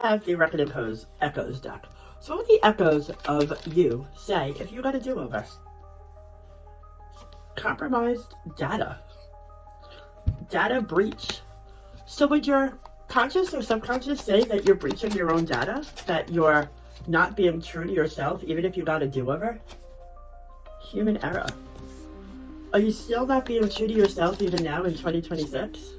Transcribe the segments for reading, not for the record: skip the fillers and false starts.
have the Reckoning Echoes deck. So what would the echoes of you say if you got a do-over? Compromised data. Data breach. So would your conscious or subconscious say that you're breaching your own data? That you're not being true to yourself even if you got a do-over? Human error. Are you still not being true to yourself even now in 2026?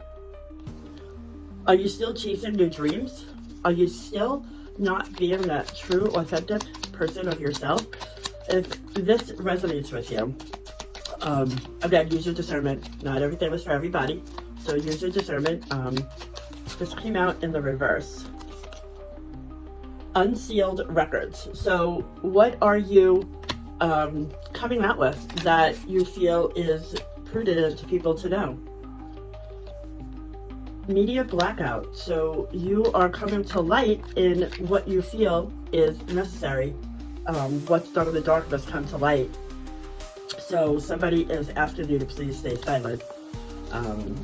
Are you still chasing your dreams? Are you still not being that true, authentic person of yourself? If this resonates with you, again, use your discernment. Not everything was for everybody, so use your discernment. This came out in the reverse. Unsealed records. So what are you coming out with that you feel is prudent to people to know? Media blackout. So you are coming to light in what you feel is necessary. What's done in the dark must come to light. So somebody is asking you to please stay silent.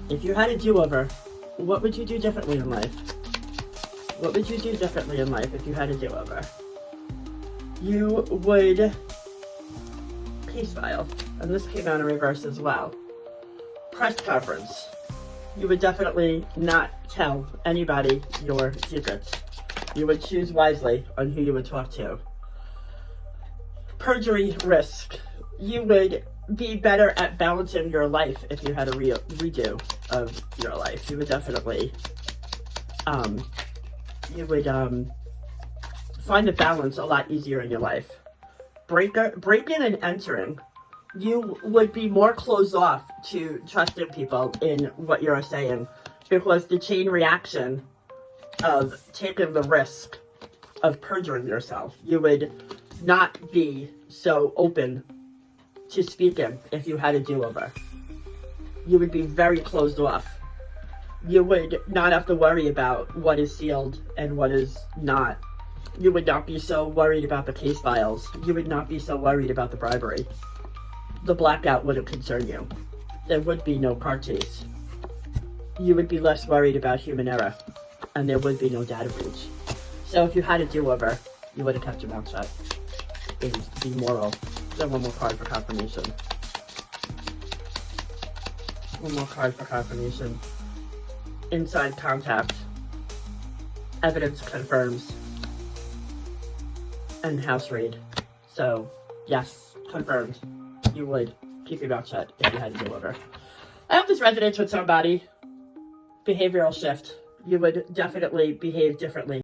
If you had a do-over, what would you do differently in life? What would you do differently in life if you had a do-over? You would case file, and this came out in reverse as well. Press conference. You would definitely not tell anybody your secrets. You would choose wisely on who you would talk to. Perjury risk. You would be better at balancing your life if you had a redo of your life. You would definitely, find the balance a lot easier in your life. Breaking and entering. You would be more closed off to trusting people in what you're saying because the chain reaction of taking the risk of perjuring yourself, you would not be so open to speaking if you had a do-over. You would be very closed off. You would not have to worry about what is sealed and what is not. You would not be so worried about the case files. You would not be so worried about the bribery. The blackout wouldn't concern you. There would be no car chase. You would be less worried about human error, and there would be no data breach. So if you had a do-over, you would have kept your mouth shut. Is the moral. Then one more card for confirmation. One more card for confirmation. Inside contact. Evidence confirms. And house raid. So, yes, confirmed. You would keep your mouth shut if you had to do over. I hope this resonates with somebody. Behavioral shift. You would definitely behave differently.